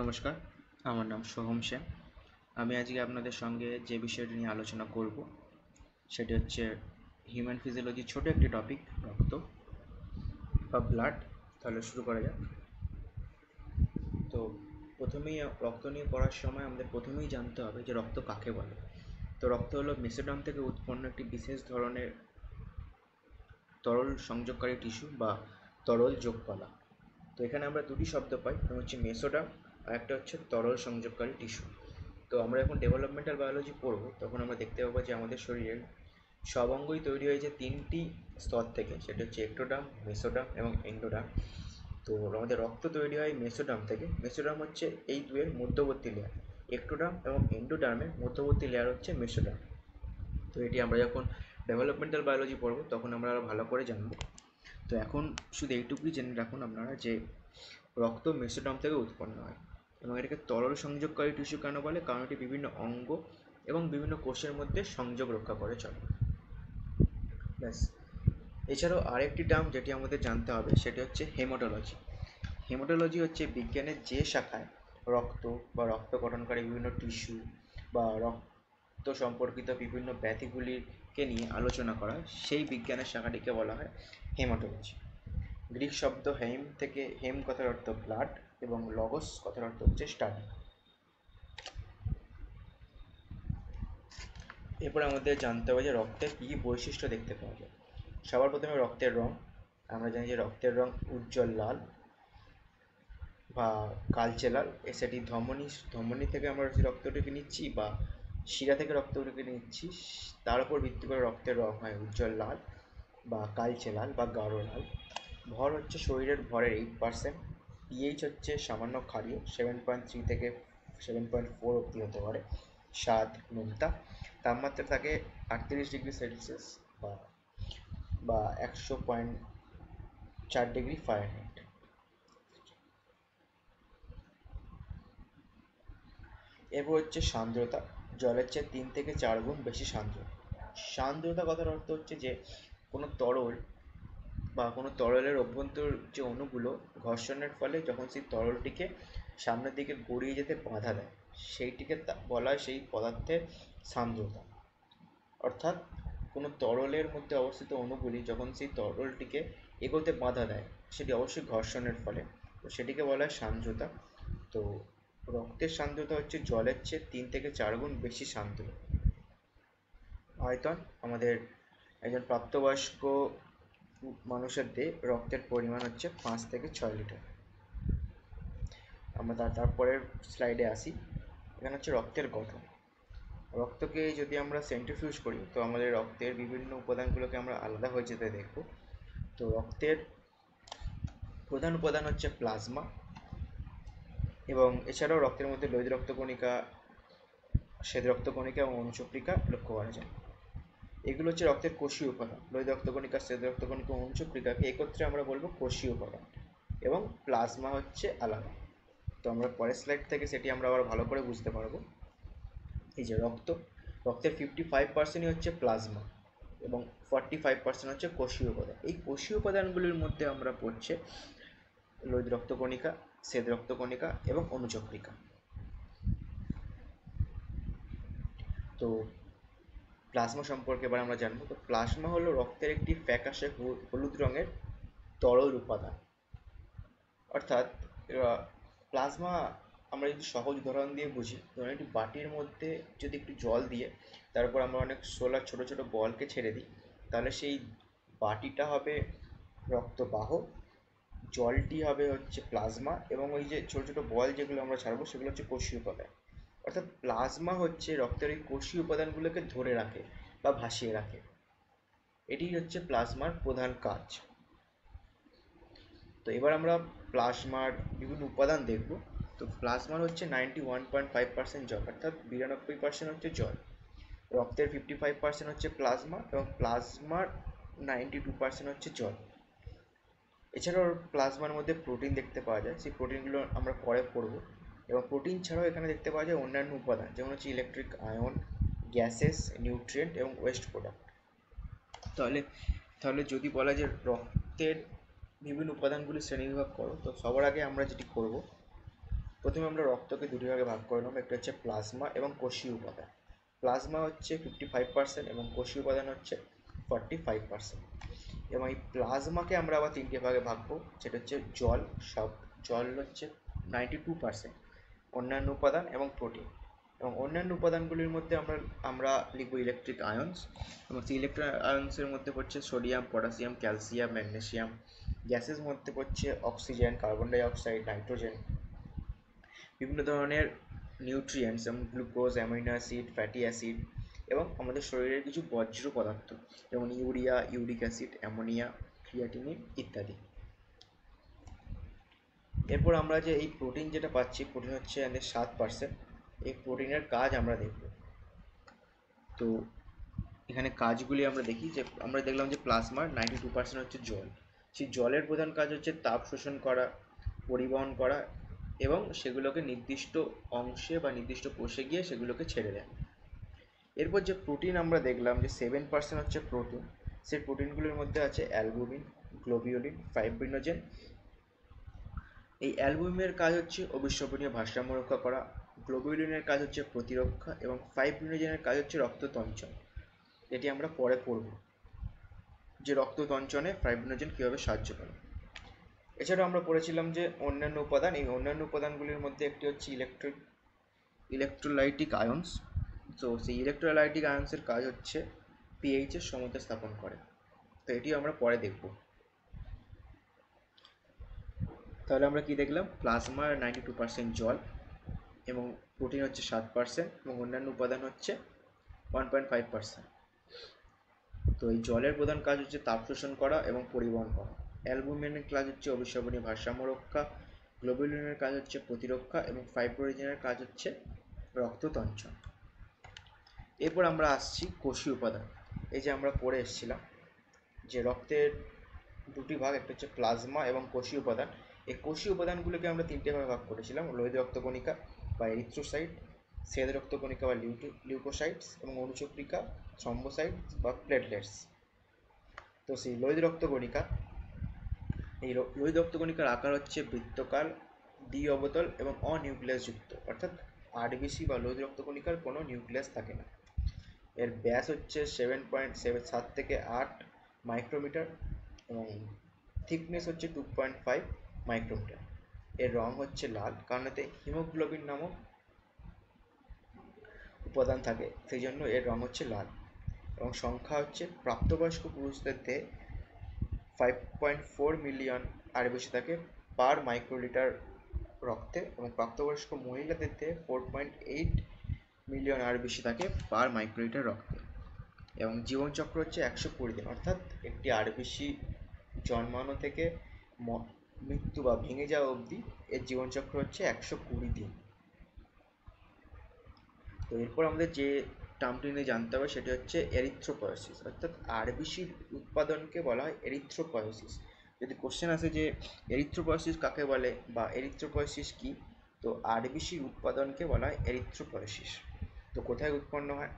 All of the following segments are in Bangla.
নমস্কার, আমার নাম সোহম সেন। আমি আজকে আপনাদের সঙ্গে যে বিষয়টি নিয়ে আলোচনা করব সেটি হচ্ছে হিউম্যান ফিজিওলজির ছোট একটি টপিক, রক্ত বা ব্লাড। তাহলে শুরু করা যাক। তো প্রথমেই রক্ত নিয়ে পড়ার সময় আমাদের প্রথমেই জানতে হবে যে রক্ত কাকে বলে। তো রক্ত হলো মেসোডার্ম থেকে উৎপন্ন একটি বিশেষ ধরনের তরল সংযোগকারী টিস্যু বা তরল যোগকলা। তো এখানে আমরা দুটি শব্দ পাই, একটা হচ্ছে মেসোডার্ম আর একটা হচ্ছে তরল সংযোগকারী টিস্যু। তো আমরা যখন ডেভেলপমেন্টাল বায়োলজি পড়ব তখন আমরা দেখতে পাবো যে আমাদের শরীরের সব অঙ্গই তৈরি হয়েছে তিনটি স্তর থেকে, সেটা হচ্ছে এক্টোডার্ম, মেসোডার্ম এবং এন্ডোডার্ম। তো আমাদের রক্ত তৈরি হয় মেসোডার্ম থেকে। মেসোডার্ম হচ্ছে এই দুয়ের মধ্যবর্তী লেয়ার, এক্টোডার্ম এবং এন্ডোডার্মের মধ্যবর্তী লেয়ার হচ্ছে মেসোডার্ম। তো এটি আমরা যখন ডেভেলপমেন্টাল বায়োলজি পড়ব তখন আমরা আরও ভালো করে জানব। তো এখন শুধু এইটুকুই জেনে রাখুন আপনারা যে রক্ত মেসোডার্ম থেকে উৎপন্ন হয় এবং এটাকে তরল সংযোগকারী টিস্যু কেন বলে, কারণ এটি বিভিন্ন অঙ্গ এবং বিভিন্ন কোষের মধ্যে সংযোগ রক্ষা করে চলে। ব্যাস। এছাড়াও আরেকটি টার্ম যেটি আমাদের জানতে হবে সেটি হচ্ছে হেমাটোলজি। হেমাটোলজি হচ্ছে বিজ্ঞানের যে শাখায় রক্ত বা রক্ত গঠনকারী বিভিন্ন টিস্যু বা রক্ত সম্পর্কিত বিভিন্ন ব্যাধিগুলিকে নিয়ে আলোচনা করা হয়, সেই বিজ্ঞানের শাখাটিকে বলা হয় হেমাটোলজি। গ্রিক শব্দ হেম থেকে, হেম কথার অর্থ ব্লাড এবং লগস কথার অর্থ হচ্ছে স্টাডি। এরপর আমাদের জানতে হবে যে রক্তের কী কী বৈশিষ্ট্য দেখতে পাওয়া যায়। সবার প্রথমে রক্তের রং। আমরা জানি যে রক্তের রং উজ্জ্বল লাল বা কালচে লাল। সেটি ধমনী থেকে আমরা যে রক্তটিকে নিচ্ছি বা শিরা থেকে রক্তটিকে নিচ্ছি, তার উপর ভিত্তি করে রক্তের রং হয় উজ্জ্বল লাল বা কালচে লাল বা গাঢ় লাল। ভর হচ্ছে শরীরের ভরের 8%। পিএইচ হচ্ছে সামান্য ক্ষারীয়, 7.3 থেকে 7.4 অবধি হতে পারে। স্বাদ নোনতা। তাপমাত্রা থাকে 38 ডিগ্রি সেলসিয়াস বা 100.4 ডিগ্রি ফারেনহাইট। এরপর হচ্ছে সান্দ্রতা। জলের চেয়ে 3 থেকে 4 গুণ বেশি সান্দ্র। সান্দ্রতা কথার অর্থ হচ্ছে যে কোনো তরল বা কোনো তরলের অভ্যন্তর যে অণুগুলো ঘর্ষণের ফলে যখন সেই তরলটিকে সামনের দিকে গড়িয়ে যেতে বাধা দেয়, সেইটিকে বলা হয় সেই পদার্থের সান্দ্রতা। অর্থাৎ কোনো তরলের মধ্যে অবস্থিত অণুগুলি যখন সেই তরলটিকে এগোতে বাধা দেয়, সেটি অবশ্যই ঘর্ষণের ফলে, তো সেটিকে বলা হয় সান্দ্রতা। তো রক্তের সান্দ্রতা হচ্ছে জলের চেয়ে 3 থেকে 4 গুণ বেশি সান্দ্র। আয়তন। আমাদের একজন প্রাপ্তবয়স্ক মানুষের দেহে রক্তের পরিমাণ হচ্ছে 5 থেকে 6 লিটার। আমরা তারপরের স্লাইডে আসি। এখানে হচ্ছে রক্তের গঠন। রক্তকে যদি আমরা সেন্ট্রিফিউজ করি তো আমাদের রক্তের বিভিন্ন উপাদানগুলোকে আমরা আলাদা হয়ে যেতে দেখব। তো রক্তের প্রধান উপাদান হচ্ছে প্লাজমা, এবং এছাড়াও রক্তের মধ্যে লোহিত রক্তকণিকা, শ্বেত রক্তকণিকা এবং অনুচক্রিকা লক্ষ্য করা যায়। এগুলো হচ্ছে রক্তের কোষীয় উপাদান। লোহিত রক্তকণিকা, শ্বেত রক্তকণিকা, অনুচক্রিকাকে একত্রে আমরা বলবো কোষীয় উপাদান, এবং প্লাজমা হচ্ছে আলাদা। তো আমরা পরের স্লাইড থেকে সেটি আমরা আবার ভালো করে বুঝতে পারবো। এই যে রক্তের 55%ই হচ্ছে প্লাজমা এবং 45% হচ্ছে কোষীয় উপাদান। এই কোষীয় উপাদানগুলির মধ্যে আমরা পড়ছে লোহিত রক্তকণিকা, শ্বেত রক্তকণিকা এবং অনুচক্রিকা। তো প্লাজমা সম্পর্কে এবার আমরা জানবো। তো প্লাজমা হলো রক্তের একটি ফ্যাকাশে হলুদ রঙের তরল উপাদান। অর্থাৎ প্লাজমা আমরা যদি সহজ উদাহরণ দিয়ে বুঝি, ধরুন একটি বাটির মধ্যে যদি একটু জল দিয়ে তারপর আমরা অনেক সোলার ছোটো ছোটো বলকে ছেড়ে দিই, তাহলে সেই বাটিটা হবে রক্তবাহ, জলটি হবে হচ্ছে প্লাজমা, এবং ওই যে ছোটো ছোটো বল যেগুলো আমরা ছাড়বো সেগুলো হচ্ছে কোষীয় উপাদান। অর্থাৎ প্লাজমা হচ্ছে রক্তের এই কোষীয় উপাদানগুলোকে ধরে রাখে বা ভাসিয়ে রাখে। এটি হচ্ছে প্লাজমার প্রধান কাজ। তো এবার আমরা প্লাজমার বিভিন্ন উপাদান দেখব। তো প্লাজমার হচ্ছে 91.5% জল, অর্থাৎ 92% হচ্ছে জল। রক্তের 55% হচ্ছে প্লাজমা এবং প্লাজমার 92% হচ্ছে জল। এছাড়াও প্লাজমার মধ্যে প্রোটিন দেখতে পাওয়া যায়, সেই প্রোটিনগুলো আমরা পরে পড়ব। এবং প্রোটিন ছাড়াও এখানে দেখতে পাওয়া যায় অন্যান্য উপাদান, যেমন হচ্ছে ইলেকট্রিক আয়ন, গ্যাসেস, নিউট্রিয়েন্ট এবং ওয়েস্ট প্রোডাক্ট। তাহলে যদি বলা যে রক্তের বিভিন্ন উপাদানগুলি শ্রেণীবিভাগ করো, তো সবার আগে আমরা যেটি করব প্রথমে আমরা রক্তকে দুটি ভাগে ভাগ করে নেব, একটা হচ্ছে প্লাজমা এবং কোষীয় উপাদান। প্লাজমা হচ্ছে 55% এবং কোষীয় উপাদান হচ্ছে 45%। এবং এই প্লাজমাকে আমরা আবার তিনটে ভাগে ভাগ করব, যেটা হচ্ছে জল, জল হচ্ছে 92%, অন্যান্য উপাদান এবং প্রোটিন। এবং অন্যান্য উপাদানগুলির মধ্যে আমরা আমরা লিখব ইলেকট্রিক আয়ন্স, এবং সেই ইলেকট্রিক আয়ন্সের মধ্যে পড়ছে সোডিয়াম, পটাশিয়াম, ক্যালসিয়াম, ম্যাগনেসিয়াম। গ্যাসের মধ্যে পড়ছে oxygen, carbon die oxide, nitrogen. বিভিন্ন ধরনের নিউট্রিয়েন্টস যেমন glucose, amino acid, fatty acid, এবং আমাদের শরীরের কিছু বজ্র পদার্থ যেমন urea, uric acid, ammonia, creatinine ইত্যাদি। এরপর আমরা যে এই প্রোটিন যেটা পাচ্ছি, প্রোটিন হচ্ছে আমাদের 7%। এই প্রোটিনের কাজ আমরা দেখব। তো এখানে কাজগুলি আমরা দেখি, যে আমরা দেখলাম যে প্লাজমার 92% হচ্ছে জল। সেই জলের প্রধান কাজ হচ্ছে তাপ শোষণ করা, পরিবহন করা, এবং সেগুলোকে নির্দিষ্ট অংশে বা নির্দিষ্ট কোষে গিয়ে সেগুলোকে ছেড়ে দেয়। এরপর যে প্রোটিন আমরা দেখলাম যে 7% হচ্ছে প্রোটিন। সেই প্রোটিনগুলির মধ্যে আছে অ্যালবুমিন, গ্লোবিউলিন, ফাইব্রিনোজেন। এই অ্যালবুমিনের কাজ হচ্ছে অবিস্মরণীয় ভারসাম্য রক্ষা করা, গ্লোবিউলিনের কাজ হচ্ছে প্রতিরক্ষা, এবং ফাইব্রিনোজেনের কাজ হচ্ছে রক্ততঞ্চন। এটি আমরা পরে পড়ব, যে রক্ততঞ্চনে ফাইব্রিনোজেন কীভাবে সাহায্য করে। এছাড়াও আমরা পড়েছিলাম যে অন্যান্য উপাদান, এই অন্যান্য উপাদানগুলির মধ্যে একটি হচ্ছে ইলেকট্রোলাইটিক আয়ন্স। তো সেই ইলেকট্রোলাইটিক আয়ন্সের কাজ হচ্ছে পিএইচের সমতা স্থাপন করে। তো এটি আমরা পরে দেখব। তাহলে আমরা কি দেখলাম? প্লাজমার 92% জল, এবং প্রোটিন হচ্ছে 7%, এবং অন্যান্য উপাদান হচ্ছে 1.5%। তো এই জলের প্রধান কাজ হচ্ছে তাপ শোষণ করা এবং পরিবহন করা। অ্যালবুমিনের কাজ হচ্ছে অবিস্মরণীয় ভারসাম্য রক্ষা, গ্লোবিউলিনের কাজ হচ্ছে প্রতিরক্ষা, এবং ফাইব্রিনোজেনের কাজ হচ্ছে রক্ততঞ্চন। এরপর আমরা আসছি কোষীয় উপাদান। এই যে আমরা পড়ে এসেছিলাম যে রক্তের দুটি ভাগ, একটা হচ্ছে প্লাজমা এবং কোষীয় উপাদান। এই কোষীয় উপাদানগুলোকে আমরা তিনটে ভাগে ভাগ করেছিলাম: লোহিত রক্তকণিকা বা এরিথ্রোসাইট, শ্বেত রক্তকণিকা বা লিউকোসাইটস, এবং অনুচক্রিকা, থ্রম্বোসাইটস বা প্লেটলেটস। তো সেই লোহিত রক্তকণিকা, এই লোহিত রক্তকণিকার আকার হচ্ছে বৃত্তকার, দ্বি অবতল এবং অনিউক্লিয়াসযুক্ত, অর্থাৎ আরবিসি বা লোহিত রক্তকণিকার কোনো নিউক্লিয়াস থাকে না। এর ব্যাস হচ্ছে 7 থেকে 8 মাইক্রোমিটার, এবং থিকনেস হচ্ছে 2.5 মাইক্রোমিটার। এর রং হচ্ছে লাল, কারণ এতে হিমোগ্লোবিন নামক উপাদান থাকে, সেই জন্য এর রং হচ্ছে লাল। এবং সংখ্যা হচ্ছে প্রাপ্তবয়স্ক পুরুষদের দেহে 5.4 মিলিয়ন আরবিসি থাকে পার মাইক্রোলিটার রক্তে, এবং প্রাপ্তবয়স্ক মহিলাদের দেহে 4.8 মিলিয়ন আরবিসি থাকে পার মাইক্রোলিটার রক্তে। এবং জীবনচক্র হচ্ছে 120 দিন, অর্থাৎ একটি আরবিসি জন্মানো থেকে মৃত্যু বা ভেঙে যাওয়া অবধি এর জীবনচক্র হচ্ছে 120 দিন। তো এরপর আমাদের যে টার্মটি নিয়ে জানতে হবে সেটি হচ্ছে এরিথ্রোপয়েসিস, অর্থাৎ আরবিসির উৎপাদনকে বলা হয় এরিথ্রোপয়েসিস। যদি কোশ্চেন আসে যে এরিথ্রোপয়েসিস কাকে বলে বা এরিথ্রোপয়েসিস কি, তো আরবিসির উৎপাদনকে বলা হয় এরিথ্রোপয়েসিস। তো কোথায় উৎপন্ন হয়?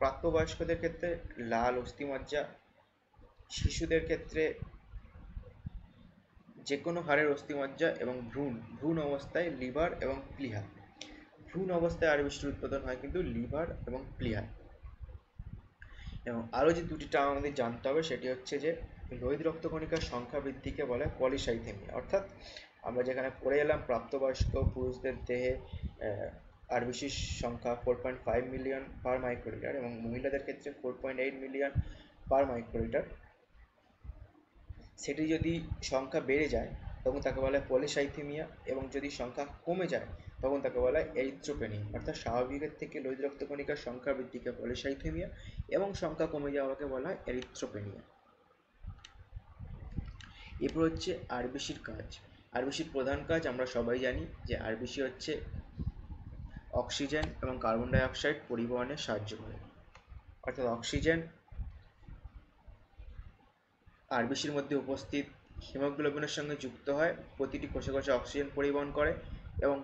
প্রাপ্তবয়স্কদের ক্ষেত্রে লাল অস্থিমজ্জা, শিশুদের ক্ষেত্রে যে কোনো হাড়ের অস্থিমজ্জা, এবং ভ্রূণ অবস্থায় লিভার এবং প্লিহা। ভ্রূণ অবস্থায় আরবিসির উৎপাদন হয় কিন্তু লিভার এবং প্লিহায়। এবং আরও যে দুটি টার্ম আমাদের জানতে হবে সেটি হচ্ছে যে লোহিত রক্তকণিকার সংখ্যা বৃদ্ধিকে বলে পলিসাইথেমিয়া, অর্থাৎ আমরা যেখানে পড়ে এলাম প্রাপ্তবয়স্ক পুরুষদের দেহে আরবিসির সংখ্যা 4.5 মিলিয়ন পার মাইক্রোলিটার, এবং মহিলাদের ক্ষেত্রে 4.8 মিলিয়ন পার মাইক্রোলিটার। সেটি যদি সংখ্যা বেড়ে যায় তখন তাকে বলা হয় পলিসাইথেমিয়া, এবং যদি সংখ্যা কমে যায় তখন তাকে বলা হয় এরিথ্রোপেনিয়া। অর্থাৎ স্বাভাবিকের থেকে লোহিত রক্তকণিকার সংখ্যা বৃদ্ধিকে পলিসাইথেমিয়া, এবং সংখ্যা কমে যাওয়াকে বলা হয় এরিথ্রোপেনিয়া। এরপর হচ্ছে আরবিসির কাজ। আরবিসির প্রধান কাজ আমরা সবাই জানি যে আরবিসি হচ্ছে অক্সিজেন এবং কার্বন ডাই অক্সাইড পরিবহনে সাহায্য করে। অর্থাৎ অক্সিজেন আরবিসির মধ্যে উপস্থিত হিমোগ্লোবিনের সঙ্গে যুক্ত হয়, প্রতিটি কোষে কোষে অক্সিজেন পরিবহন করে, এবং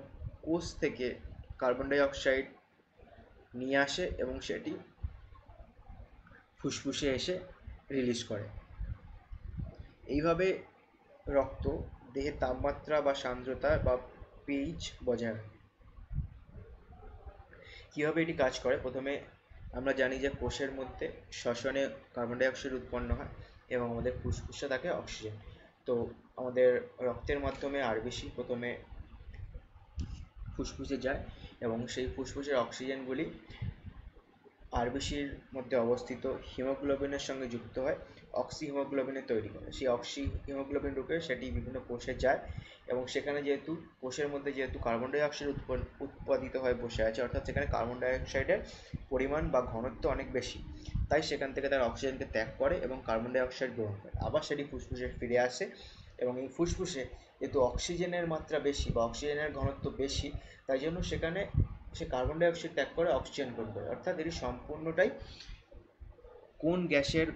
কোষ থেকে কার্বন ডাই অক্সাইড নিয়ে আসে এবং সেটি ফুসফুসে এসে রিলিজ করে। এইভাবে রক্ত দেহের তাপমাত্রা বা সান্দ্রতা বা পিএইচ বজায় রাখে। কীভাবে এটি কাজ করে? প্রথমে আমরা জানি যে কোষের মধ্যে শ্বসনে কার্বন ডাই অক্সাইড উৎপন্ন হয় এবং আমাদের ফুসফুসে থাকে অক্সিজেন। তো আমাদের রক্তের মাধ্যমে আরবিসি প্রথমে ফুসফুসে যায় এবং সেই ফুসফুসের অক্সিজেনগুলি আরবিসির মধ্যে অবস্থিত হিমোগ্লোবিনের সঙ্গে যুক্ত হয়, অক্সি হিমোগ্লোবিনের তৈরি করে। সেই অক্সি হিমোগ্লোবিন রূপে সেটি বিভিন্ন কোষে যায় এবং সেখানে যেহেতু কোষের মধ্যে যেহেতু কার্বন ডাই অক্সাইড উৎপাদিত হয়ে বসে আছে, অর্থাৎ সেখানে কার্বন ডাই অক্সাইডের পরিমাণ বা ঘনত্ব অনেক বেশি, তাই সেখান থেকে তারা অক্সিজেনকে ত্যাগ করে এবং কার্বন ডাই অক্সাইড গ্রহণ করে, আবার সেটি ফুসফুসে ফিরে আসে এবং এই ফুসফুসে যেহেতু অক্সিজেনের মাত্রা বেশি বা অক্সিজেনের ঘনত্ব বেশি, তাই জন্য সেখানে সে কার্বন ডাই অক্সাইড ত্যাগ করে অক্সিজেন গ্রহণ করে। অর্থাৎ এটি সম্পূর্ণটাই কোন গ্যাসের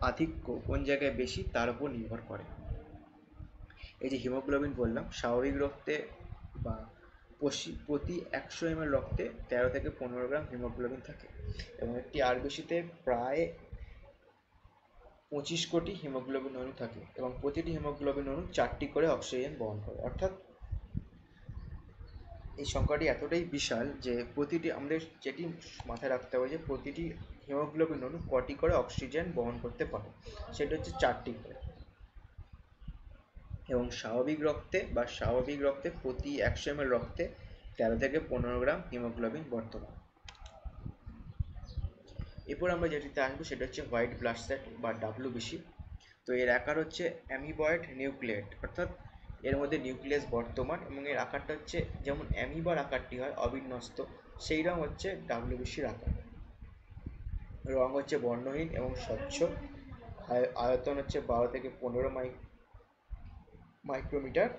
আধিক্য কোন জায়গায় বেশি তার উপর নির্ভর করে। এই যে হিমোগ্লোবিন বললাম, স্বাভাবিক রক্তে বা প্রতি 100 ml রক্তে 13 থেকে 15 গ্রাম হিমোগ্লোবিন থাকে এবং একটি আরবিসিতে প্রায় 25 কোটি হিমোগ্লোবিন অণু থাকে এবং প্রতিটি হিমোগ্লোবিন অণু 4টি করে অক্সিজেন বহন করে। অর্থাৎ এই সংখ্যাটি এতটাই বিশাল যে প্রতিটি আমাদের যেটি মাথায় রাখতে হবে যে প্রতিটি হিমোগ্লোবিন অণু কটি করে অক্সিজেন বহন করতে পারে, সেটা হচ্ছে 4টি করে। এবং স্বাভাবিক রক্তে প্রতি 100 ml রক্তে 13 থেকে 15 গ্রাম হিমোগ্লোবিন বর্তমান। এরপর আমরা যেটিতে আসবো সেটা হচ্ছে হোয়াইট ব্লাড সেল বা ডাব্লিউবিসি। তো এর আকার হচ্ছে অ্যামিবয়েড নিউক্লিয়েট, অর্থাৎ এর মধ্যে নিউক্লিয়াস বর্তমান এবং এর আকারটা হচ্ছে যেমন অ্যামিবার আকারটি হয় অবিন্যস্ত, সেই রকম হচ্ছে ডাব্লিউবিসির আকার। রং হচ্ছে বর্ণহীন এবং স্বচ্ছ, আয়তন হচ্ছে 12 থেকে 15 মাইক্রোমিটার,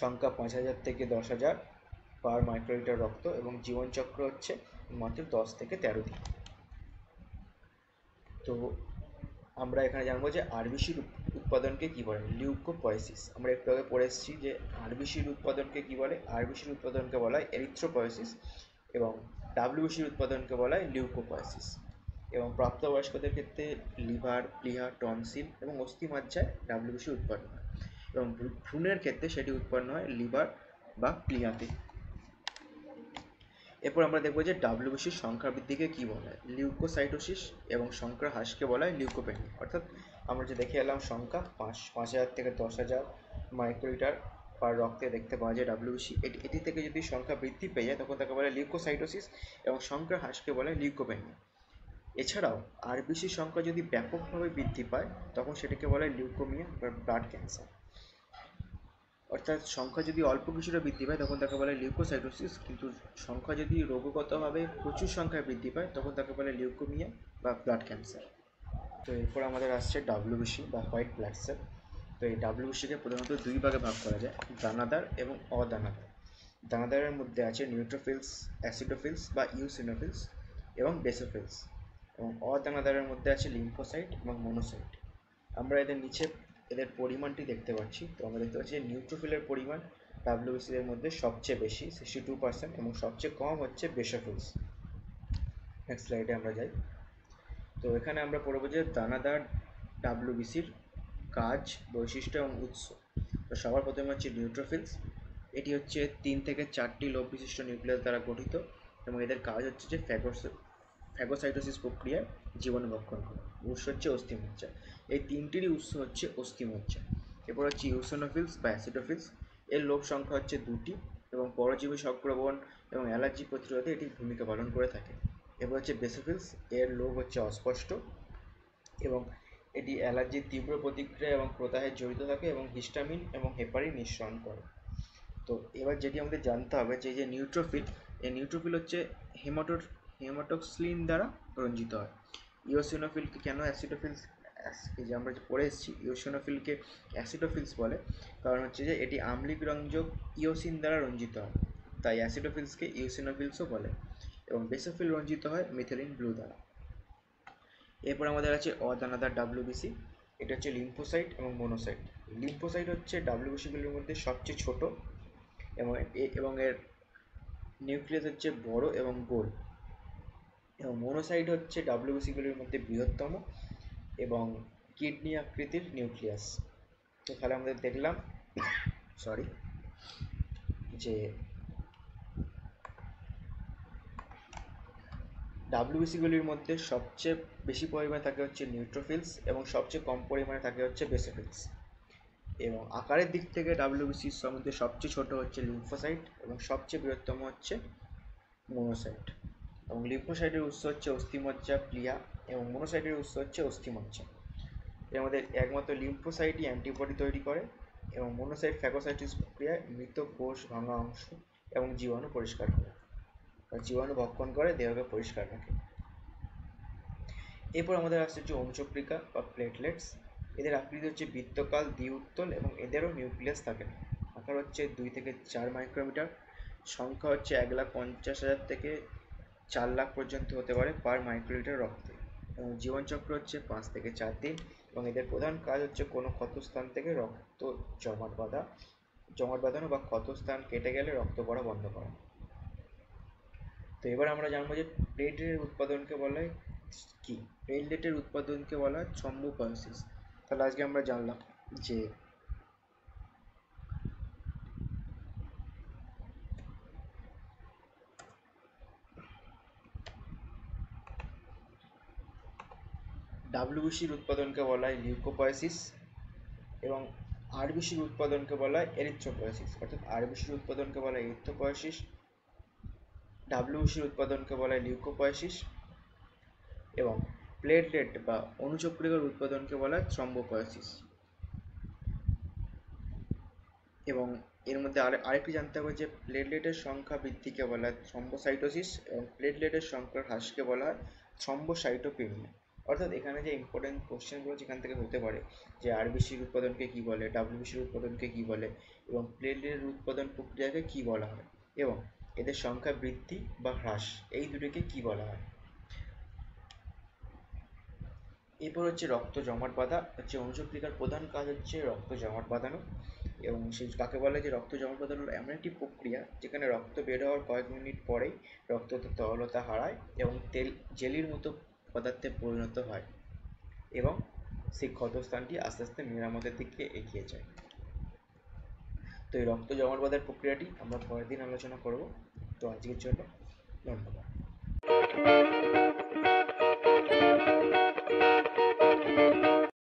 সংখ্যা 5000 থেকে 10,000 পার মাইক্রোলিটার রক্ত এবং জীবনচক্র হচ্ছে মাত্র 10 থেকে 13 দিন। তো আমরা এখানে জানবো যে আরবিসির উৎপাদনকে কি বলে, লিউকোপয়েসিস। আমরা একটু আগে পড়ে এসেছি যে আরবিসির উৎপাদনকে কি বলে, আরবিসির উৎপাদনকে বলা হয় এরিথ্রোপয়েসিস এবং ডাব্লিউবিসির উৎপাদনকে বলা হয় লিউকোপয়েসিস। এবং প্রাপ্তবয়স্কদের ক্ষেত্রে লিভার, প্লিহা, টনসিল এবং অস্থিমজ্জায় ডাব্লিউবিসি উৎপন্ন হয় এবং ভ্রূণের ক্ষেত্রে সেটি উৎপন্ন হয় লিভার বা প্লিহাতে। এরপর আমরা দেখবো যে ডাব্লিউবিসির সংখ্যা বৃদ্ধিকে কি বলা হয়, লিউকোসাইটোসিস, এবং সংখ্যার হ্রাসকে বলা হয় লিউকোপেনিয়া। অর্থাৎ আমরা যে দেখে এলাম সংখ্যা 5,000 থেকে 10,000 মাইক্রোলিটার পার রক্তে দেখতে পাওয়া যায় ডাব্লিউবিসি, এটি থেকে যদি সংখ্যা বৃদ্ধি পেয়ে যায় তখন তাকে বলে লিউকোসাইটোসিস এবং সংখ্যার হ্রাসকে বলে লিউকোপেনিয়া। এছাড়াও আরবিসির সংখ্যা যদি ব্যাপকভাবে বৃদ্ধি পায় তখন সেটাকে বলে লিউকোমিয়া বা ব্লাড ক্যান্সার। অর্থাৎ সংখ্যা যদি অল্প কিছুটা বৃদ্ধি পায় তখন তাকে বলে লিউকোসাইটোসিস, কিন্তু সংখ্যা যদি রোগগতভাবে প্রচুর সংখ্যায় বৃদ্ধি পায় তখন তাকে বলে লিউকোমিয়া বা ব্লাড ক্যান্সার। তো এরপর আমাদের আসছে ডাব্লিউবিসি বা হোয়াইট ব্লাড সেল। তো এই ডাব্লিউবিসিকে প্রধানত দুই ভাগে ভাগ করা যায়, দানাদার এবং অদানাদার। দানাদারের মধ্যে আছে নিউট্রোফিলস, অ্যাসিডোফিলস বা ইউসিনোফিলস এবং বেসোফিলস, এবং অদানাদারের মধ্যে আছে লিম্ফোসাইট এবং মনোসাইট। আমরা এদের নিচে এদের পরিমাণটি দেখতে পাচ্ছি। তো আমরা দেখতে পাচ্ছি যে নিউট্রোফিলের পরিমাণ ডাব্লিউবিসির মধ্যে সবচেয়ে বেশি 62% এবং সবচেয়ে কম হচ্ছে বেসোফিলস। নেক্সট স্লাইডে আমরা যাই। তো এখানে আমরা পড়ব যে দানাদার ডাব্লিউবিসির কাজ, বৈশিষ্ট্য এবং উৎস। তো সবার প্রথমে হচ্ছে নিউট্রোফিলস। এটি হচ্ছে 3 থেকে 4টি লোভ বিশিষ্ট নিউক্লিয়াস দ্বারা গঠিত এবং এদের কাজ হচ্ছে যে ফ্যাগোসাইটোসিস প্রক্রিয়ায় জীবাণু ভক্ষণ করা। উৎস হচ্ছে অস্থিমজ্জা, এই তিনটিরই উৎস হচ্ছে অস্থিমজ্জা। এরপর হচ্ছে ইউসিনোফিলস বা অ্যাসিডোফিলস। এর লোভ সংখ্যা হচ্ছে 2টি এবং পরজীবী সংক্রমণ এবং অ্যালার্জি প্রতিরোধে এটি ভূমিকা পালন করে থাকে। এরপর হচ্ছে বেসোফিলস। এর লোভ হচ্ছে অস্পষ্ট এবং এটি অ্যালার্জির তীব্র প্রতিক্রিয়া এবং প্রদাহে জড়িত থাকে এবং হিস্টামিন এবং হেপারিন নিঃসরণ করে। তো এবার যেটি আমাদের জানতে হবে যে নিউট্রোফিল, এই নিউট্রোফিল হচ্ছে হেমাটোক্সিলিন দ্বারা রঞ্জিত হয়। ইওসিনোফিলকে কেন অ্যাসিডোফিলস, এই যে আমরা পড়ে এসেছি ইওসিনোফিলকে অ্যাসিডোফিলস বলে, কারণ হচ্ছে যে এটি আম্লিক রঞ্জক ইওসিন দ্বারা রঞ্জিত হয়, তাই অ্যাসিডোফিলসকে ইওসিনোফিলসও বলে। এবং বেসোফিল রঞ্জিত হয় মিথিলিন ব্লু দ্বারা। এরপর আমাদের আছে অদানাদার ডাব্লিউবিসি। এটা হচ্ছে লিম্ফোসাইট এবং মোনোসাইট। লিম্ফোসাইট হচ্ছে ডাব্লিউবিসিগুলির মধ্যে সবচেয়ে ছোট এবং এর নিউক্লিয়াস হচ্ছে বড় এবং গোল, এবং মোনোসাইট হচ্ছে ডাব্লিউবিসিগুলির মধ্যে বৃহত্তম এবং কিডনি আকৃতির নিউক্লিয়াস। তো তাহলে আমাদের দেখলাম যে ডাব্লিউবিসিগুলির মধ্যে সবচেয়ে বেশি পরিমাণে থাকে হচ্ছে নিউট্রোফিলস এবং সবচেয়ে কম পরিমাণে থাকে হচ্ছে বেসোফিলস। এবং আকারের দিক থেকে ডাব্লিউবিসির মধ্যে সবচেয়ে ছোট হচ্ছে লিম্ফোসাইট এবং সবচেয়ে বৃহত্তম হচ্ছে মোনোসাইট। এবং লিম্ফোসাইটের উৎস হচ্ছে অস্থিমজ্জা প্লিয়া এবং মোনোসাইটের উৎস হচ্ছে অস্থিমজ্জা। এর মধ্যে একমাত্র লিম্ফোসাইটই অ্যান্টিবডি তৈরি করে এবং মোনোসাইট ফ্যাগোসাইটিস প্রক্রিয়ায় মৃত কোষ, ভাঙা অংশ এবং জীবাণু পরিষ্কার করে বা জীবাণু ভক্ষণ করে দেহকে পরিষ্কার রাখে। এরপর আমাদের আসছে হচ্ছে অনুচক্রিকা বা প্লেটলেটস। এদের আকৃতি হচ্ছে বৃত্তকাল, দ্বি-উত্তল এবং এদেরও নিউক্লিয়াস থাকে না। আকার হচ্ছে 2 থেকে 4 মাইক্রোমিটার। সংখ্যা হচ্ছে 1,50,000 থেকে 4 লাখ পর্যন্ত হতে পারে পার মাইক্রোলিটার রক্তে। এবং জীবনচক্র হচ্ছে 5 থেকে 4 দিন এবং এদের প্রধান কাজ হচ্ছে কোনো ক্ষতস্থান থেকে রক্ত জমাট বাঁধানো বা ক্ষতস্থান কেটে গেলে রক্ত পড়া বন্ধ করা। তো এবার আমরা জানবো যে প্লেটলেটের উৎপাদনকে বলা হয় কি। প্লেটলেটের উৎপাদনকে বলা হয় থ্রম্বোপায়োসিস। তাহলে আজকে আমরা জানলাম যে ডাব্লিউবিসির উৎপাদনকে বলা হয় লিউকোপয়োসিস এবং আরবিসির উৎপাদনকে বলা হয় এরিথ্রোপয়োসিস। অর্থাৎ আরবিসির উৎপাদনকে বলা হয় এরিথ্রোপয়োসিস, ডাব্লিউবিসির উৎপাদনকে বলা হয় লিউকোপয়োসিস এবং প্লেটলেট বা অনুচক্রিকার উৎপাদনকে বলা হয় থ্রম্বোপয়োসিস। এবং এর মধ্যে আরেকটি জানতে হবে যে প্লেটলেটের সংখ্যা বৃদ্ধিকে বলা হয় থ্রম্বোসাইটোসিস এবং প্লেটলেটের সংখ্যার হ্রাসকে বলা হয় থ্রম্বোসাইটোপেনিয়া। অর্থাৎ এখানে যে ইম্পর্টেন্ট কোশ্চেনগুলো যেখান থেকে হতে পারে যে আরবিসির উৎপাদনকে কী বলে, ডাব্লিউবিসির উৎপাদনকে কী বলে এবং প্লেটলেটের উৎপাদন প্রক্রিয়াকে কী বলা হয় এবং এদের সংখ্যা বৃদ্ধি বা হ্রাস এই দুটোকে কী বলা হয়। এরপর হচ্ছে রক্ত জমাট বাঁধা। হচ্ছে অনুচক্রিকার প্রধান কাজ হচ্ছে রক্ত জমাট বাঁধানো এবং সেই কাকে বলে যে রক্ত জমাট বাঁধানোর এমন একটি প্রক্রিয়া যেখানে রক্ত বের হওয়ার কয়েক মিনিট পরেই রক্ত তরলতা হারায় এবং জেলির মতো পদার্থে পরিণত হয় এবং সেই ক্ষতস্থানটি আস্তে আস্তে মেরামতের দিকে এগিয়ে যায়। তো এই রক্ত জমাট বাঁধার প্রক্রিয়াটি আমরা পরের দিন আলোচনা করব। তো আজকের জন্য ধন্যবাদ।